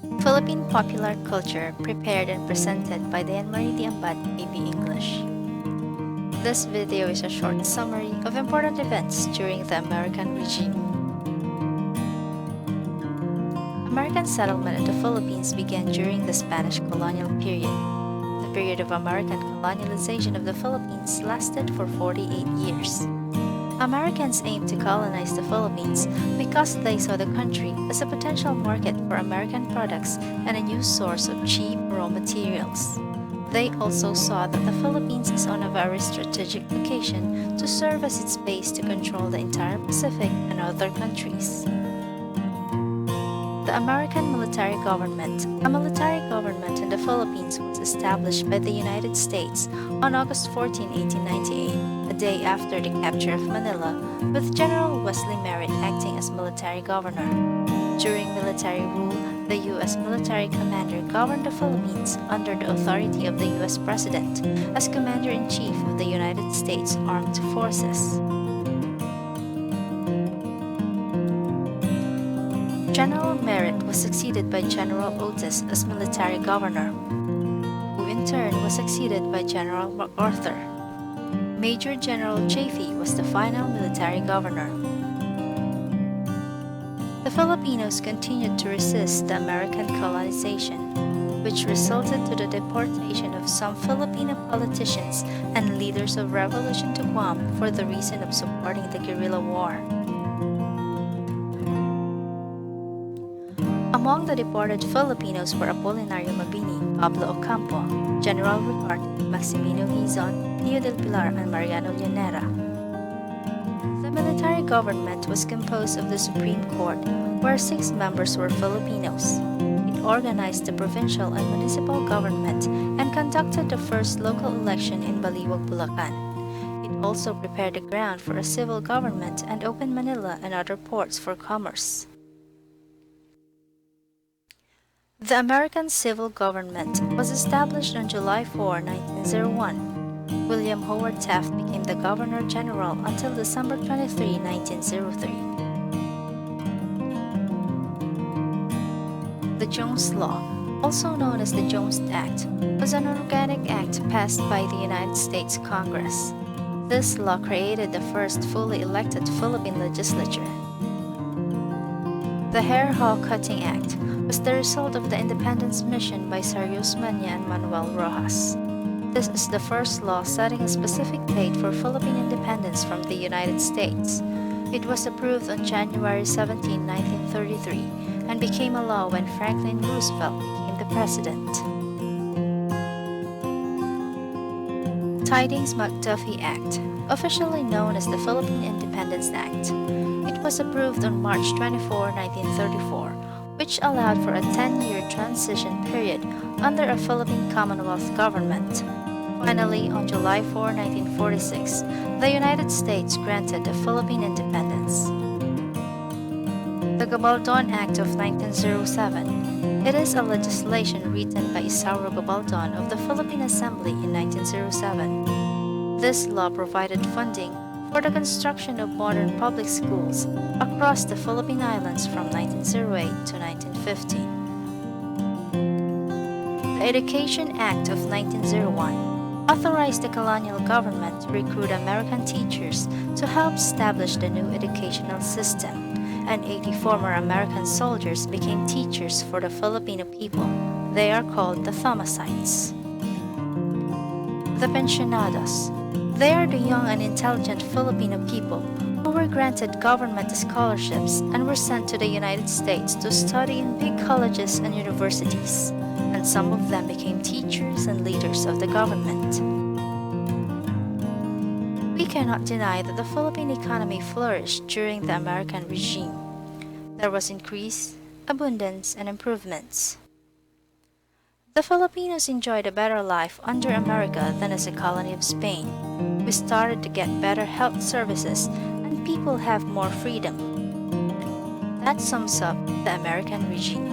Philippine Popular Culture, prepared and presented by Diane-Marie Diambat, AB English. This video is a short summary of important events during the American regime. American settlement in the Philippines began during the Spanish colonial period. The period of American colonialization of the Philippines lasted for 48 years. Americans aimed to colonize the Philippines because they saw the country as a potential market for American products and a new source of cheap raw materials. They also saw that the Philippines is on a very strategic location to serve as its base to control the entire Pacific and other countries. The American military government. A military government in the Philippines was established by the United States on August 14, 1898, a day after the capture of Manila, with General Wesley Merritt acting as military governor. During military rule, the U.S. military commander governed the Philippines under the authority of the U.S. President as Commander-in-Chief of the United States Armed Forces. General Merritt was succeeded by General Otis as military governor, who in turn was succeeded by General MacArthur. Major General Chaffee was the final military governor. The Filipinos continued to resist the American colonization, which resulted to the deportation of some Filipino politicians and leaders of revolution to Guam for the reason of supporting the guerrilla war. Among the deported Filipinos were Apolinario Mabini, Pablo Ocampo, General Ricard, Maximino Hizon, Pio del Pilar, and Mariano Llanera. The military government was composed of the Supreme Court, where 6 members were Filipinos. It organized the provincial and municipal government and conducted the first local election in Baliwag, Bulacan. It also prepared the ground for a civil government and opened Manila and other ports for commerce. The American civil government was established on July 4, 1901. William Howard Taft became the Governor-General until December 23, 1903. The Jones Law, also known as the Jones Act, was an organic act passed by the United States Congress. This law created the first fully elected Philippine legislature. The Hair Haw Cutting Act was the result of the independence mission by Sergio Osmeña and Manuel Rojas. This is the first law setting a specific date for Philippine independence from the United States. It was approved on January 17, 1933, and became a law when Franklin Roosevelt became the president. Tidings-McDuffie Act, officially known as the Philippine Independence Act. It was approved on March 24, 1934, which allowed for a 10-year transition period under a Philippine Commonwealth government. Finally, on July 4, 1946, the United States granted the Philippine independence. The Gabaldon Act of 1907. It is a legislation written by Isauro Gabaldon of the Philippine Assembly in 1907. This law provided funding for the construction of modern public schools across the Philippine Islands from 1908 to 1950. The Education Act of 1901 authorized the colonial government to recruit American teachers to help establish the new educational system, and 80 former American soldiers became teachers for the Filipino people. They are called the Thomasites. The Pensionados. They are the young and intelligent Filipino people who were granted government scholarships and were sent to the United States to study in big colleges and universities, and some of them became teachers and leaders of the government. We cannot deny that the Philippine economy flourished during the American regime. There was increase, abundance, and improvements. The Filipinos enjoyed a better life under America than as a colony of Spain. We started to get better health services and people have more freedom. That sums up the American regime.